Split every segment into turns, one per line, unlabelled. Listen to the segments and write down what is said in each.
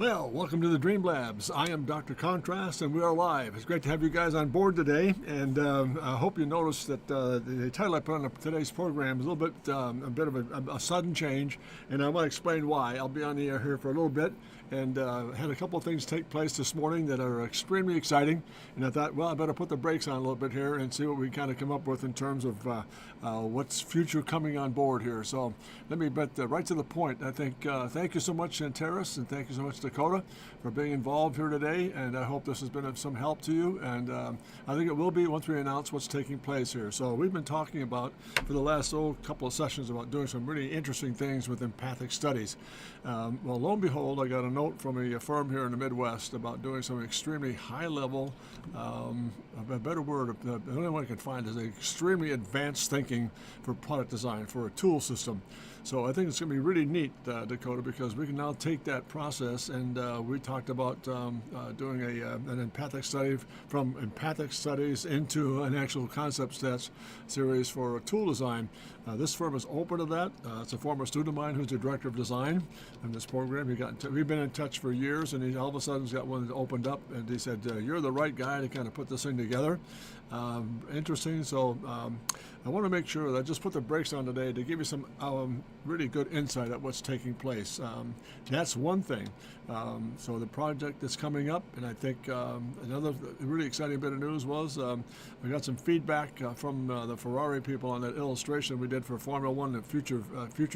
Well, welcome to the Dream Labs. I am Dr. Contrast, and we are live. It's great to have you guys on board today, and I hope you noticed that the title I put on today's program is a bit of a sudden change, and I want to explain why. I'll be on the air here for a little bit, and had a couple of things take place this morning that are extremely exciting, and I thought, well, I better put the brakes on a little bit here and see what we kind of come up with in terms of what's future coming on board here. So let me get right to the point. I think thank you so much, Antares, and thank you so much, Dakota, for being involved here today, and I hope this has been of some help to you, and I think it will be once we announce what's taking place here. So we've been talking about, for the last couple of sessions, about doing some really interesting things with empathic studies. Well, lo and behold, I got a note from a firm here in the Midwest about doing some extremely high-level, a better word, the only one I can find is extremely advanced thinking for product design, for a tool system. So I think it's going to be really neat, Dakota, because we can now take that process, and we talked about doing an empathic study, from empathic studies into an actual concept stats series for a tool design. This firm is open to that. It's a former student of mine who's the director of design in this program. We've been in touch for years, and he all of a sudden has got one that opened up, and he said, you're the right guy to kind of put this thing together. Interesting. So I want to make sure that I just put the brakes on today to give you some really good insight at what's taking place. That's one thing. So the project that's coming up, and I think another really exciting bit of news was we got some feedback from the Ferrari people on that illustration we did for Formula One and Future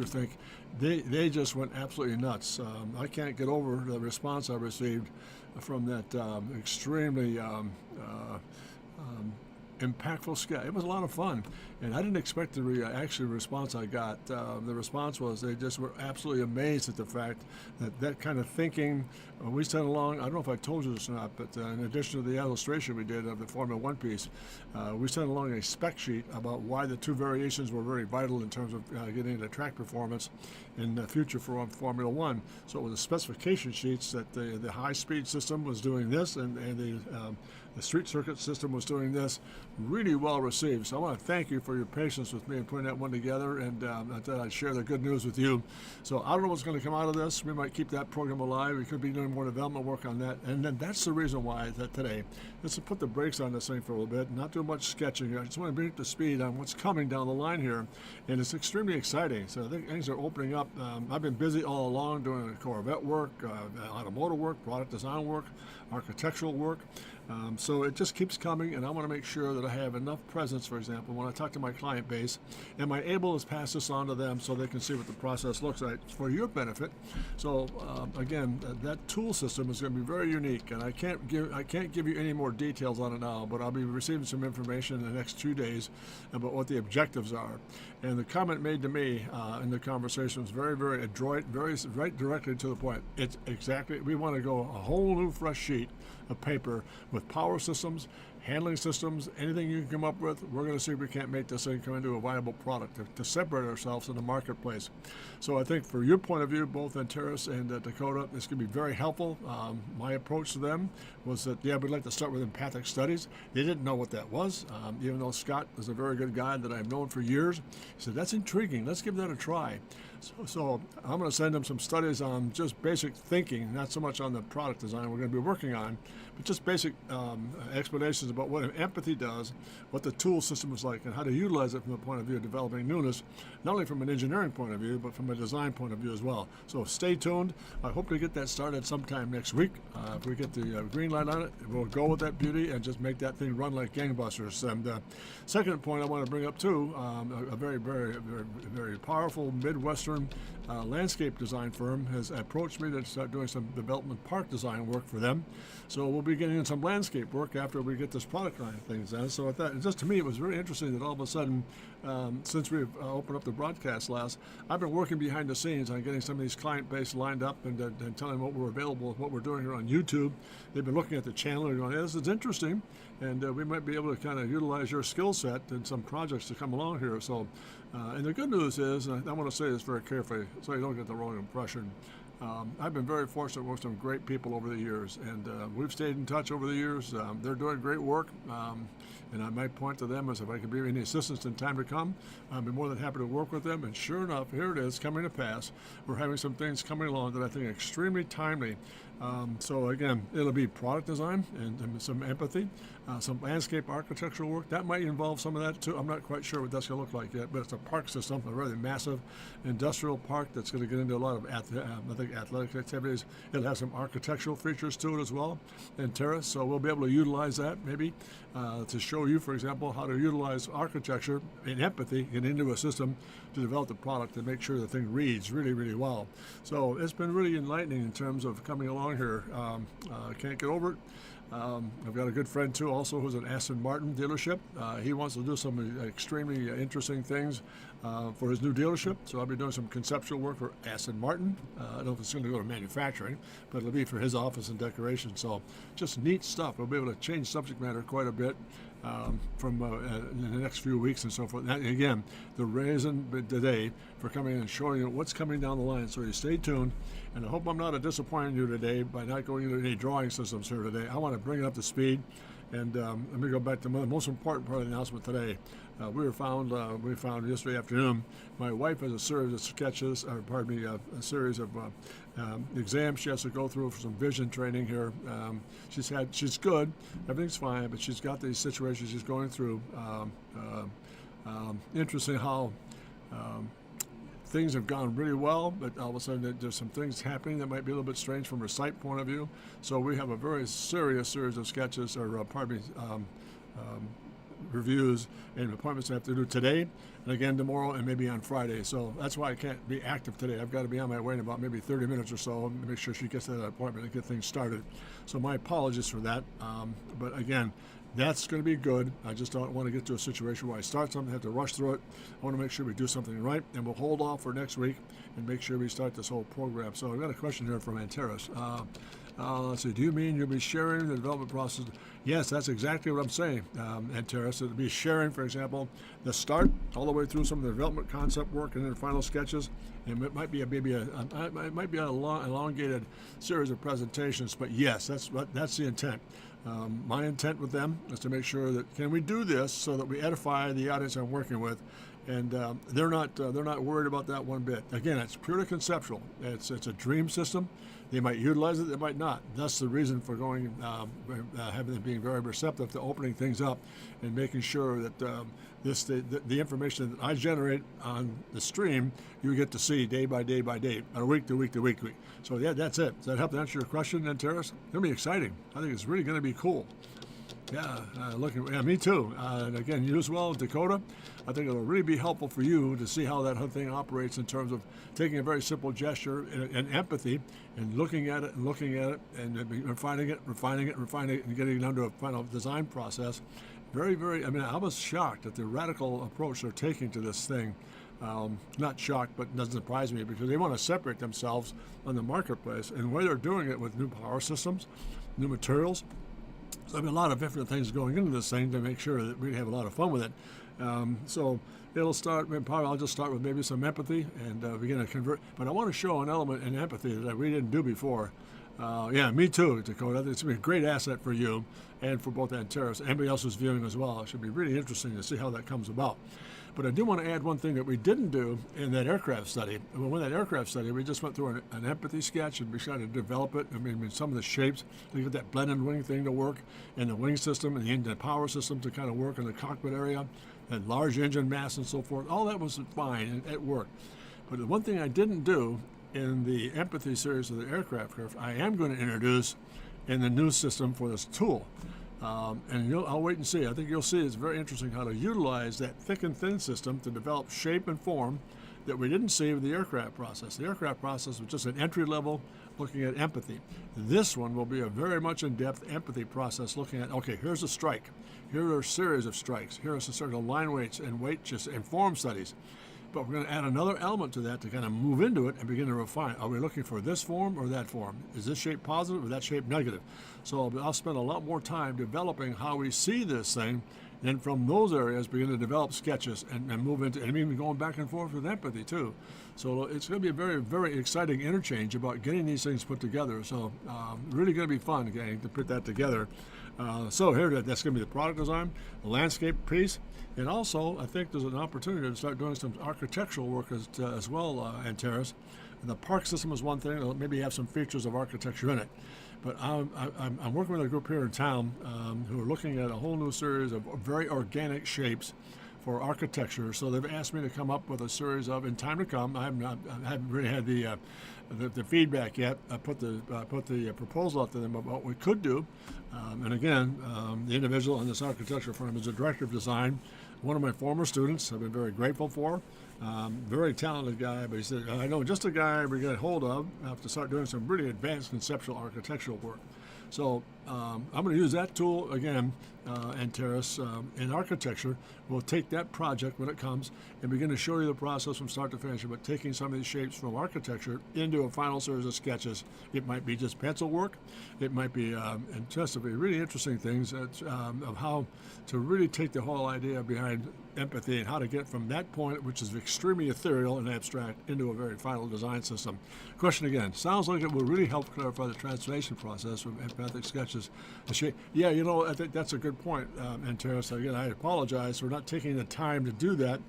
Think. They just went absolutely nuts. I can't get over the response I received from that extremely impactful sketch. It was a lot of fun, and I didn't expect the response I got. The response was they just were absolutely amazed at the fact that kind of thinking. We sent along, I don't know if I told you this or not, but in addition to the illustration we did of the Formula One piece, we sent along a spec sheet about why the two variations were very vital in terms of getting the track performance in the future for Formula One. So it was the specification sheets that the high-speed system was doing this, and the street circuit system was doing this. Really well received. So I want to thank you for your patience with me in putting that one together, and I thought I'd share the good news with you. So I don't know what's going to come out of this. We might keep that program alive. We could be doing more development work on that. And then that's the reason why today, let's put the brakes on this thing for a little bit, not do much sketching. I just want to bring it to speed on what's coming down the line here. And it's extremely exciting. So I think things are opening up. I've been busy all along doing Corvette work, automotive work, product design work, architectural work. So it just keeps coming, and I want to make sure that I have enough presence, for example, when I talk to my client base, am I able to pass this on to them so they can see what the process looks like for your benefit. So again, that tool system is going to be very unique, and I can't give you any more details on it now, but I'll be receiving some information in the next 2 days about what the objectives are. And the comment made to me in the conversation was very, very adroit, right directly to the point. It's exactly, we want to go a whole new fresh sheet of paper with power systems, handling systems, anything you can come up with. We're going to see if we can't make this thing come into a viable product to separate ourselves in the marketplace. So I think for your point of view, both Antares and Dakota, this could be very helpful. My approach to them was that, yeah, we'd like to start with empathic studies. They didn't know what that was, even though Scott is a very good guy that I've known for years. He said, that's intriguing. Let's give that a try. So I'm going to send them some studies on just basic thinking, not so much on the product design we're going to be working on, but just basic explanations about what empathy does, what the tool system is like, and how to utilize it from the point of view of developing newness, not only from an engineering point of view, but from a design point of view as well. So stay tuned. I hope to get that started sometime next week. If we get the green light on it, we'll go with that beauty and just make that thing run like gangbusters. And second point I want to bring up too, a very, very, very, very powerful Midwestern landscape design firm has approached me to start doing some development park design work for them. So we'll be getting in some landscape work after we get this product line things done. So at that, just to me, it was very interesting that all of a sudden, since we've opened up the broadcast last, I've been working behind the scenes on getting some of these client base lined up and telling them what we're available, what we're doing here on YouTube. They've been looking at the channel and going, hey, this is interesting, and we might be able to kind of utilize your skill set and some projects to come along here. So, and the good news is, and I want to say this very carefully so you don't get the wrong impression, I've been very fortunate to work with some great people over the years, and we've stayed in touch over the years. They're doing great work, and I might point to them as if I could be any assistance in time to come. I'd be more than happy to work with them, and sure enough, here it is coming to pass. We're having some things coming along that I think are extremely timely So again, it'll be product design and some empathy, some landscape architectural work. That might involve some of that too. I'm not quite sure what that's going to look like yet, but it's a park system, a really massive industrial park that's going to get into a lot of I think athletic activities. It'll have some architectural features to it as well, and terrace. So we'll be able to utilize that maybe to show you, for example, how to utilize architecture and empathy and into a system to develop the product and make sure the thing reads really, really well. So it's been really enlightening in terms of coming along here. Can't get over it. I've got a good friend too, also, who's an Aston Martin dealership. He wants to do some extremely interesting things for his new dealership. So I'll be doing some conceptual work for Aston Martin. I don't know if it's going to go to manufacturing, but it'll be for his office and decoration. So just neat stuff. We'll be able to change subject matter quite a bit from in the next few weeks and so forth. And again, the reason today for coming in and showing you what's coming down the line. So you stay tuned. And I hope I'm not disappointing you today by not going into any drawing systems here today. I want to bring it up to speed. And let me go back to the most important part of the announcement today. We found yesterday afternoon, my wife has a series of sketches, a series of exams she has to go through for some vision training here. She's good, everything's fine, but she's got these situations she's going through. Interesting how things have gone really well, but all of a sudden there's some things happening that might be a little bit strange from her sight point of view. So we have a very serious series of sketches, or reviews and appointments I have to do today, and again tomorrow, and maybe on Friday. So that's why I can't be active today. I've got to be on my way in about maybe 30 minutes or so to make sure she gets to that appointment and get things started. So my apologies for that. But again, that's going to be good. I just don't want to get to a situation where I start something, have to rush through it. I want to make sure we do something right, and we'll hold off for next week and make sure we start this whole program. So I've got a question here from Antares. Let's see, do you mean you'll be sharing the development process? Yes, that's exactly what I'm saying, Antares. It'll be sharing, for example, the start all the way through some of the development concept work and then the final sketches. And it might be a long, elongated series of presentations, but yes, that's the intent. My intent with them is to make sure that can we do this so that we edify the audience I'm working with, and they're not worried about that one bit. Again, it's purely conceptual. It's a dream system. They might utilize it, they might not. That's the reason for going, having them being very receptive to opening things up and making sure that the information that I generate on the stream, you get to see day by day by day, or week to week to week to week. So yeah, that's it. Does that help to answer your question, Antares? It's going to be exciting. I think it's really going to be cool. Yeah, me too. And again, you as well, Dakota. I think it'll really be helpful for you to see how that whole thing operates in terms of taking a very simple gesture and empathy and looking at it and refining it, and getting it under a final design process. Very, very, I was shocked at the radical approach they're taking to this thing. Not shocked, but doesn't surprise me, because they want to separate themselves on the marketplace, and where they're doing it with new power systems, new materials. So a lot of different things going into this thing to make sure that we have a lot of fun with it. So it'll start, probably I'll just start with maybe some empathy and begin to convert. But I want to show an element in empathy that we didn't do before. Yeah, me too, Dakota. It's going to be a great asset for you and for both Antares and anybody else who's viewing as well. It should be really interesting to see how that comes about. But I do want to add one thing that we didn't do in that aircraft study. Well, in that aircraft study, we just went through an empathy sketch and we tried to develop it. Some of the shapes, to get that blended wing thing to work, and the wing system and the power system to kind of work in the cockpit area, and large engine mass and so forth. All that was fine, and it worked. But the one thing I didn't do in the empathy series of the aircraft curve, I am going to introduce in the new system for this tool. And I'll wait and see. I think you'll see it's very interesting how to utilize that thick and thin system to develop shape and form that we didn't see with the aircraft process. The aircraft process was just an entry level looking at empathy. This one will be a very much in-depth empathy process looking at, okay, here's a strike. Here are a series of strikes. Here are some sort of line weights and and form studies. But we're going to add another element to that to kind of move into it and begin to refine. Are we looking for this form or that form? Is this shape positive or that shape negative? So I'll spend a lot more time developing how we see this thing, and from those areas begin to develop sketches and move into, and even going back and forth with empathy too. So it's going to be a very, very exciting interchange about getting these things put together. So really going to be fun, gang, to put that together. So here, that's going to be the product design, the landscape piece, and also I think there's an opportunity to start doing some architectural work as well, Antares, The park system is one thing. It'll maybe have some features of architecture in it. But I'm working with a group here in town who are looking at a whole new series of very organic shapes for architecture. So they've asked me to come up with a series of, in time to come. I haven't really had the feedback yet. I put the proposal out to them about what we could do. And again, the individual in this architecture firm is a director of design, one of my former students. I've been very grateful for. Very talented guy, but he said, I know just a guy we get hold of. I have to start doing some really advanced conceptual architectural work. So I'm going to use that tool again, Antares, in architecture. We'll take that project when it comes and begin to show you the process from start to finish, but taking some of these shapes from architecture into a final series of sketches. It might be just pencil work. It might be, and just to be really interesting things of how to really take the whole idea behind empathy and how to get from that point, which is extremely ethereal and abstract, into a very final design system. Question again, sounds like it will really help clarify the translation process from empathic sketches. Yeah, you know, I think that's a good point, Antares. Again, I apologize for not taking the time to do that,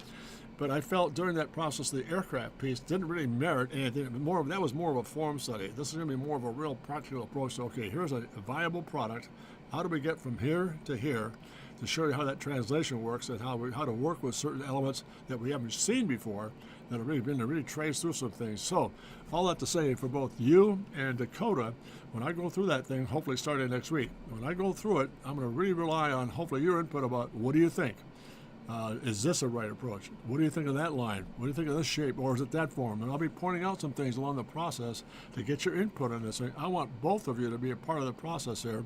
but I felt during that process the aircraft piece didn't really merit anything. That was more of a form study. This is going to be more of a real practical approach to, okay, here's a viable product. How do we get from here to here? To show you how that translation works and how to work with certain elements that we haven't seen before that have really been to really trace through some things. So all that to say, for both you and Dakota, when I go through that thing, hopefully starting next week, when I go through it, I'm going to really rely on hopefully your input about what do you think? Is this a right approach? What do you think of that line? What do you think of this shape, or is it that form? And I'll be pointing out some things along the process to get your input on this. I want both of you to be a part of the process here,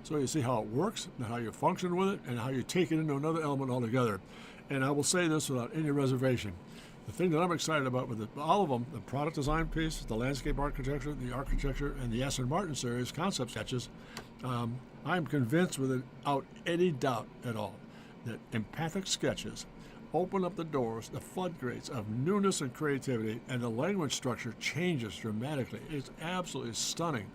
so you see how it works and how you function with it and how you take it into another element altogether. And I will say this without any reservation. The thing that I'm excited about with all of them, the product design piece, the landscape architecture, the architecture, and the Aston Martin series concept sketches, I'm convinced without any doubt at all that empathic sketches open up the doors, the floodgates of newness and creativity, and the language structure changes dramatically. It's absolutely stunning.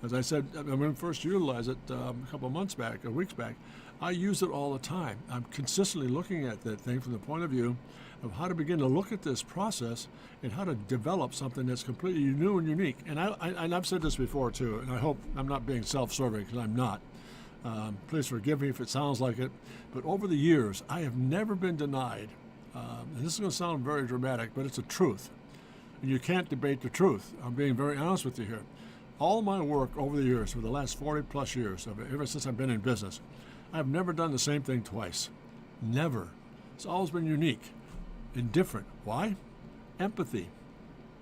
As I said, when we first utilized it a couple of months back, or weeks back, I use it all the time. I'm consistently looking at that thing from the point of view of how to begin to look at this process and how to develop something that's completely new and unique. And I've said this before too, and I hope I'm not being self-serving, because I'm not. Please forgive me if it sounds like it, but over the years, I have never been denied, and this is going to sound very dramatic, but it's the truth. And you can't debate the truth. I'm being very honest with you here. All my work over the years, for the last 40 plus years, ever since I've been in business, I've never done the same thing twice. Never. It's always been unique and different. Why? Empathy.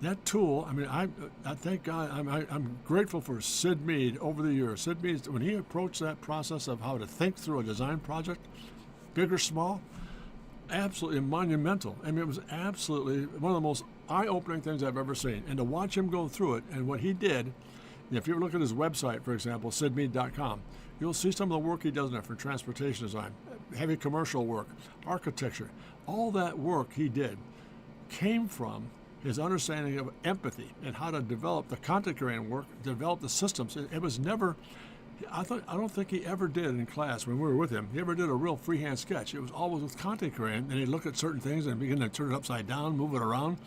That tool, I mean, I thank God, I'm grateful for Sid Mead over the years. Sid Mead, when he approached that process of how to think through a design project, big or small, absolutely monumental. I mean, it was absolutely one of the most eye-opening things I've ever seen. And to watch him go through it and what he did, if you look at his website, for example, sidmead.com, you'll see some of the work he does in there for transportation design, heavy commercial work, architecture. All that work he did came from his understanding of empathy and how to develop the content creating work, develop the systems. It was never, I don't think he ever did in class when we were with him. He ever did a real freehand sketch. It was always with content creating, and he'd look at certain things and begin to turn it upside down, move it around.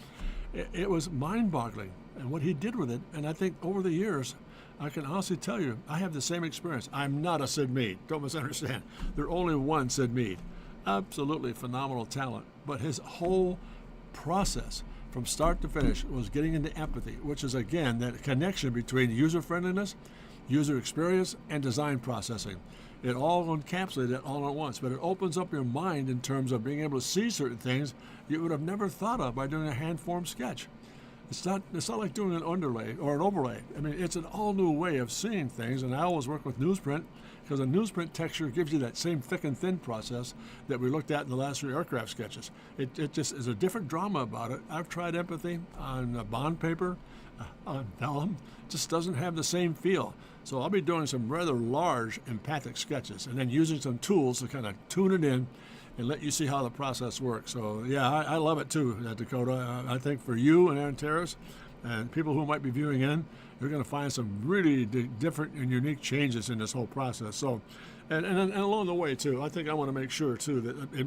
It was mind-boggling, and what he did with it. And I think over the years, I can honestly tell you, I have the same experience. I'm not a Sid Mead. Don't misunderstand. There's only one Sid Mead. Absolutely phenomenal talent, but his whole process from start to finish was getting into empathy, which is, again, that connection between user-friendliness, user experience, and design processing. It all encapsulated all at once, but it opens up your mind in terms of being able to see certain things you would have never thought of by doing a hand-formed sketch. It's not like doing an underlay or an overlay. I mean, it's an all-new way of seeing things, and I always work with newsprint, because a newsprint texture gives you that same thick and thin process that we looked at in the last 3 aircraft sketches. It just is a different drama about it. I've tried empathy on bond paper, on vellum. It just doesn't have the same feel. So I'll be doing some rather large empathic sketches and then using some tools to kind of tune it in and let you see how the process works. So yeah, I love it too, Dakota. I think for you and Antares and people who might be viewing in, you're going to find some really different and unique changes in this whole process. So, and along the way too, I think I want to make sure too that in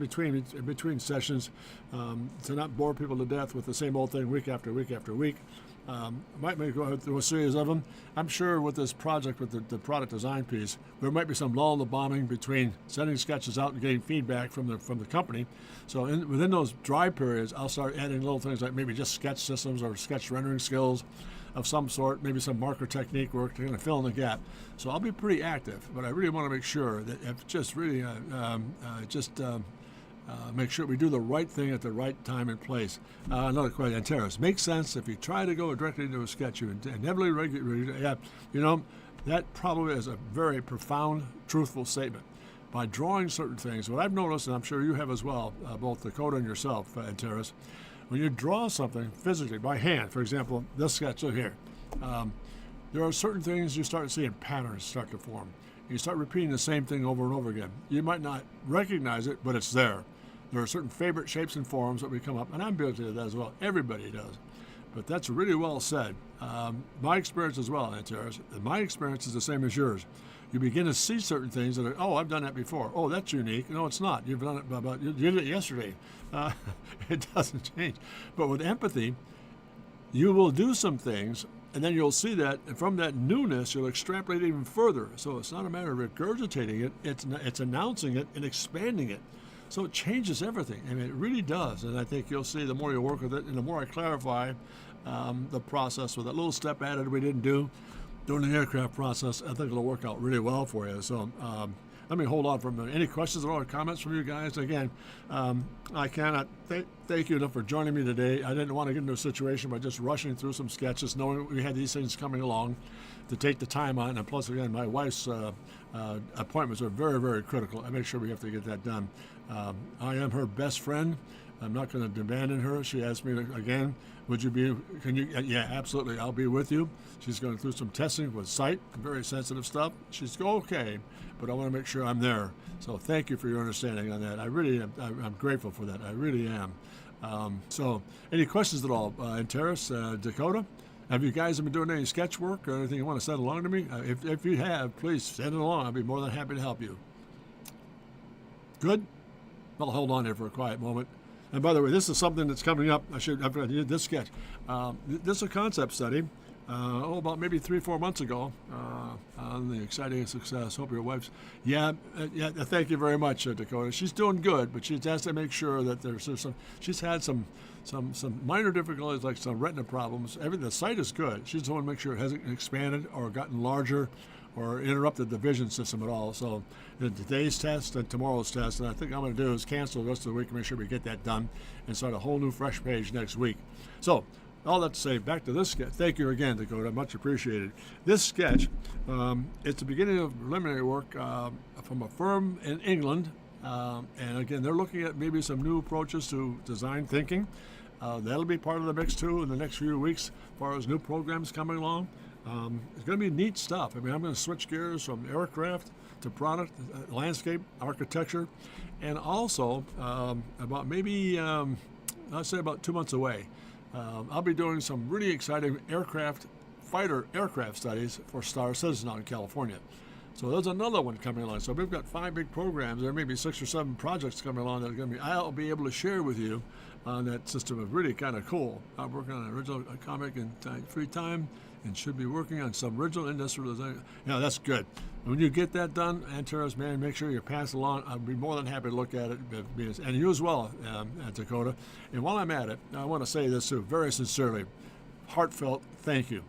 between sessions, to not bore people to death with the same old thing week after week after week, Might go through a series of them. I'm sure with this project, with the product design piece, there might be some lull in the bombing between sending sketches out and getting feedback from the company. So within those dry periods, I'll start adding little things like maybe just sketch systems or sketch rendering skills of some sort, maybe some marker technique work to kind of fill in the gap. So I'll be pretty active, but I really want to make sure that if just really make sure we do the right thing at the right time and place. Another question, Terrace. Makes sense if you try to go directly into a sketch, you inevitably that probably is a very profound, truthful statement. By drawing certain things, what I've noticed, and I'm sure you have as well, both Dakota and yourself, Terrace, when you draw something physically by hand, for example, this sketch here, there are certain things you start seeing patterns start to form. You start repeating the same thing over and over again. You might not recognize it, but it's there. There are certain favorite shapes and forms that we come up, and I'm guilty of that as well. Everybody does. But that's really well said. My experience as well, Terrace, my experience is the same as yours. You begin to see certain things that are, oh, I've done that before. Oh, that's unique. No, it's not. You've done it, you did it yesterday. It doesn't change. But with empathy, you will do some things, and then you'll see that, and from that newness, you'll extrapolate even further. So it's not a matter of regurgitating it, it's announcing it and expanding it. So it changes everything, and it really does. And I think you'll see the more you work with it, and the more I clarify the process with that little step added we didn't do during the aircraft process, I think it'll work out really well for you. So let me hold on for a minute. Any questions or comments from you guys? Again, I cannot thank you enough for joining me today. I didn't want to get into a situation by just rushing through some sketches, knowing we had these things coming along to take the time on. And plus, again, my wife's appointments are very, very critical. I make sure we have to get that done. I am her best friend. I'm not going to abandon her. She asked me again, yeah, absolutely, I'll be with you. She's going through some testing with sight, very sensitive stuff. She's okay, but I want to make sure I'm there. So thank you for your understanding on that. I really am, I'm grateful for that. I really am. So any questions at all? Terrace, Dakota? Have you guys been doing any sketch work or anything you want to send along to me? If you have, please send it along. I'll be more than happy to help you. Good? Well, hold on here for a quiet moment. And by the way, this is something that's coming up. I did this sketch. This is a concept study, about maybe 3-4 months ago, on the exciting success. Hope your wife's, thank you very much, Dakota. She's doing good, but she has to make sure that there's some, she's had some minor difficulties, like some retina problems. The sight is good. She just want to make sure it hasn't expanded or gotten larger or interrupted the vision system at all. So today's test and tomorrow's test, and I think I'm going to do is cancel the rest of the week and make sure we get that done and start a whole new fresh page next week. So all that to say, back to this sketch. Thank you again, Dakota. Much appreciated. This sketch, it's the beginning of preliminary work from a firm in England. And again, they're looking at maybe some new approaches to design thinking. That'll be part of the mix too in the next few weeks as far as new programs coming along. It's going to be neat stuff. I mean, I'm going to switch gears from aircraft to product, landscape, architecture, and also about maybe, I'll say about 2 months away, I'll be doing some really exciting fighter aircraft studies for Star Citizen out in California. So there's another one coming along. So we've got 5 big programs. There may be 6 or 7 projects coming along that are going to be, I'll be able to share with you on that system. Is really kind of cool. I'm working on an original comic in free time and should be working on some original industrial design. Yeah, that's good. When you get that done, Terrace, man, make sure you pass along. I'll be more than happy to look at it. And you as well, Dakota. And while I'm at it, I want to say this too, very sincerely, heartfelt thank you.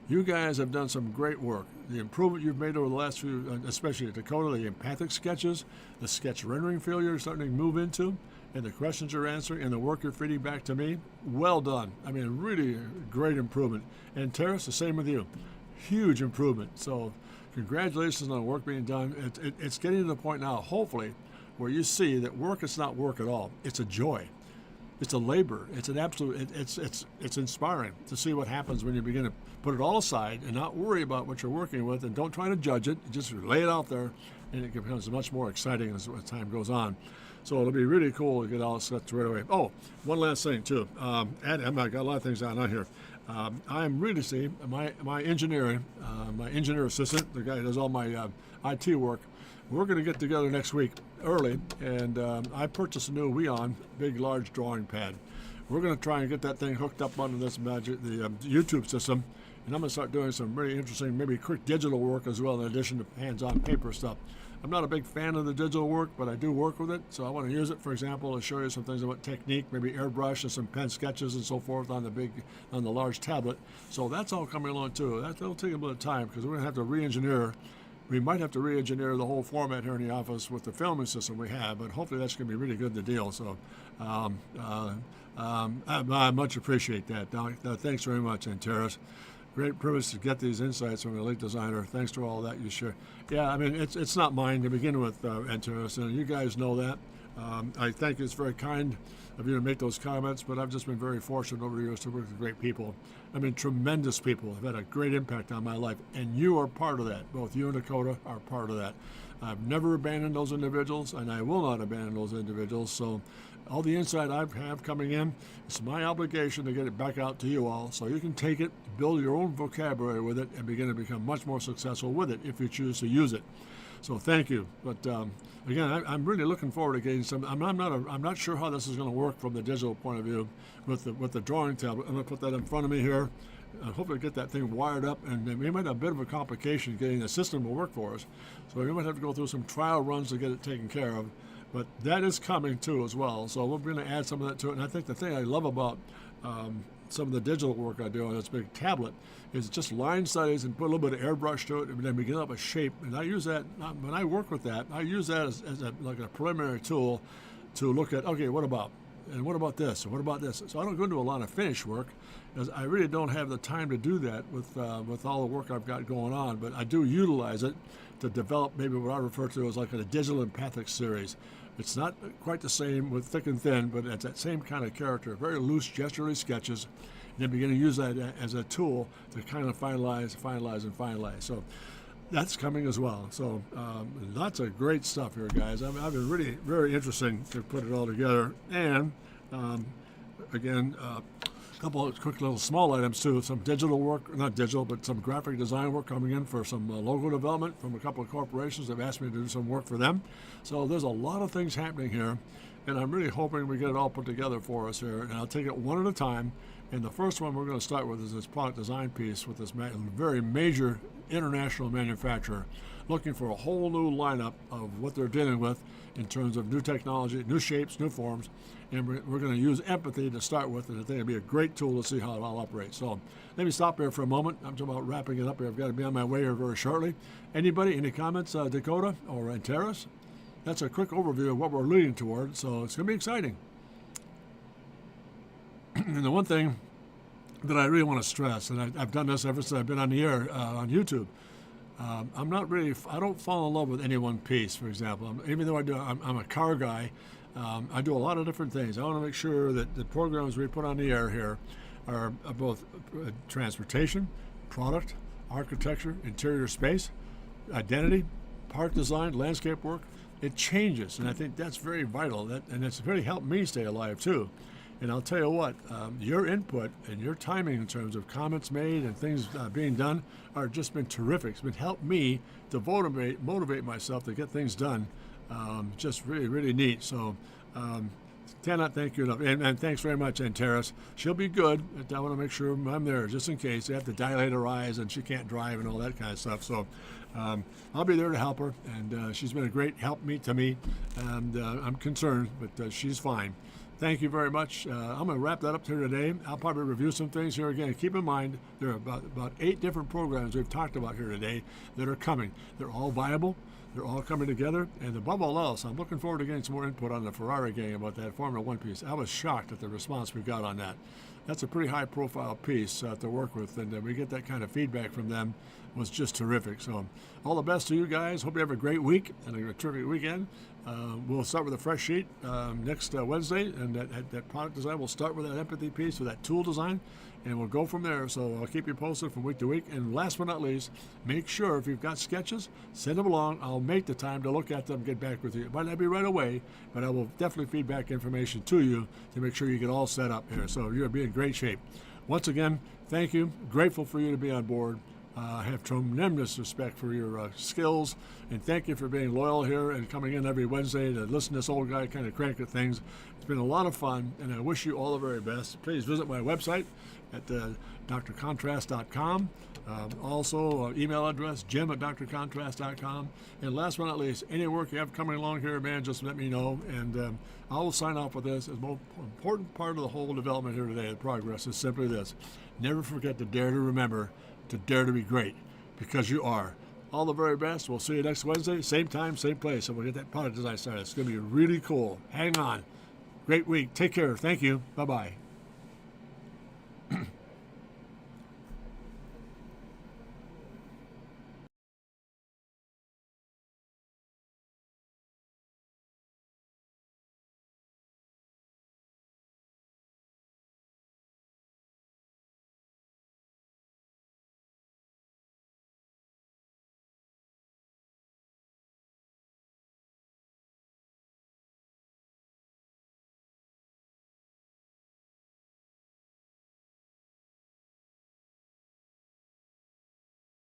You guys have done some great work. The improvement you've made over the last few, especially at Dakota, the empathic sketches, the sketch rendering field you're starting to move into, and the questions you're answering, and the work you're feeding back to me, well done. I mean, really great improvement. And Terrace, the same with you. Huge improvement. So congratulations on the work being done. It's getting to the point now, hopefully, where you see that work is not work at all. It's a joy. It's a labor. It's an absolute, it's inspiring to see what happens when you begin to put it all aside and not worry about what you're working with, and don't try to judge it. Just lay it out there, and it becomes much more exciting as time goes on. So it'll be really cool to get all this stuff right away. Oh, one last thing too. I've got a lot of things on here. I am really seeing my engineer assistant, the guy who does all my IT work. We're going to get together next week early, and I purchased a new Weon big, large drawing pad. we're going to try and get that thing hooked up onto this the YouTube system, and I'm going to start doing some really interesting, maybe quick digital work as well, in addition to hands-on paper stuff. I'm not a big fan of the digital work, but I do work with it, so I want to use it, for example, to show you some things about technique, maybe airbrush and some pen sketches and so forth on the large tablet. So that's all coming along too. That'll take a bit of time because we're going to have to re-engineer. We might have to re-engineer the whole format here in the office with the filming system we have, but hopefully that's going to be really good to deal. So I much appreciate that, Doc. Thanks very much, Antares. Great privilege to get these insights from a lead designer. Thanks to all that you share. Yeah, I mean, it's not mine to begin with, Antares, and you guys know that. I think it's very kind of you to make those comments, but I've just been very fortunate over the years to work with great people. I mean, tremendous people have had a great impact on my life, and you are part of that. Both you and Dakota are part of that. I've never abandoned those individuals, and I will not abandon those individuals. So all the insight I have coming in, it's my obligation to get it back out to you all so you can take it, build your own vocabulary with it, and begin to become much more successful with it if you choose to use it. So thank you. But again, I'm really looking forward to getting some. I'm not sure how this is going to work from the digital point of view with the drawing tablet. I'm going to put that in front of me here. Hopefully get that thing wired up, and we might have a bit of a complication getting the system to work for us. So we might have to go through some trial runs to get it taken care of. But that is coming too as well. So we're going to add some of that to it. And I think the thing I love about some of the digital work I do on this big tablet is just line studies and put a little bit of airbrush to it, and then we get up a shape. And I use that when I work with that. I use that as like a preliminary tool to look at, okay, what about? And what about this? And what about this? So I don't go into a lot of finish work, because I really don't have the time to do that with all the work I've got going on. But I do utilize it to develop maybe what I refer to as like a digital empathic series. It's not quite the same with thick and thin, but it's that same kind of character, very loose gesturally sketches, and then begin to use that as a tool to kind of finalize. So that's coming as well. So lots of great stuff here, guys. I've been really very interesting to put it all together. And again, a couple of quick little small items too. Some digital work, not digital, but some graphic design work coming in for some logo development from a couple of corporations that have asked me to do some work for them. So there's a lot of things happening here, and I'm really hoping we get it all put together for us here. And I'll take it one at a time. And the first one we're going to start with is this product design piece with this very major international manufacturer looking for a whole new lineup of what they're dealing with in terms of new technology, new shapes, new forms. And we're going to use empathy to start with, and I think it'll be a great tool to see how it all operates. So let me stop here for a moment. I'm talking about wrapping it up here. I've got to be on my way here very shortly. Anybody, any comments, Dakota or Antares? That's a quick overview of what we're leading toward, so it's going to be exciting. And the one thing that I really want to stress, and I've done this ever since I've been on the air on YouTube, I don't fall in love with any one piece, for example. Even though I'm a car guy, I do a lot of different things. I want to make sure that the programs we put on the air here are both transportation, product, architecture, interior space, identity, park design, landscape work. It changes, and I think that's very vital, and it's really helped me stay alive too. And I'll tell you what, your input and your timing in terms of comments made and things being done are just been terrific. It's been helped me to motivate myself to get things done. Just really, really neat. So cannot thank you enough. And thanks very much, Antares. She'll be good. I want to make sure I'm there just in case. They have to dilate her eyes and she can't drive and all that kind of stuff. So I'll be there to help her. And she's been a great help to me. And I'm concerned, but she's fine. Thank you very much. I'm going to wrap that up here today. I'll probably review some things here again. Keep in mind, there are about 8 different programs we've talked about here today that are coming. They're all viable. They're all coming together. And above all else, I'm looking forward to getting some more input on the Ferrari gang about that Formula One piece. I was shocked at the response we got on that. That's a pretty high-profile piece to work with, and we get that kind of feedback from them was just terrific. So all the best to you guys. Hope you have a great week and a terrific weekend. We'll start with a fresh sheet next Wednesday, and that product design, we'll start with that empathy piece, with that tool design, and we'll go from there. So I'll keep you posted from week to week. And last but not least, make sure if you've got sketches, send them along. I'll make the time to look at them, get back with you. It might not be right away, but I will definitely feed back information to you to make sure you get all set up here. So you'll be in great shape. Once again, thank you. Grateful for you to be on board. I have tremendous respect for your skills, and thank you for being loyal here and coming in every Wednesday to listen to this old guy kind of crank at things. It's been a lot of fun, and I wish you all the very best. Please visit my website at drcontrast.com. Also, email address, jim@drcontrast.com. And last but not least, any work you have coming along here, man, just let me know. And I will sign off with this. The most important part of the whole development here today, the progress, is simply this. Never forget to dare to remember, to dare to be great, because you are. All the very best. We'll see you next Wednesday, same time, same place. And we'll get that product design started. It's going to be really cool. Hang on. Great week. Take care. Thank you. Bye-bye.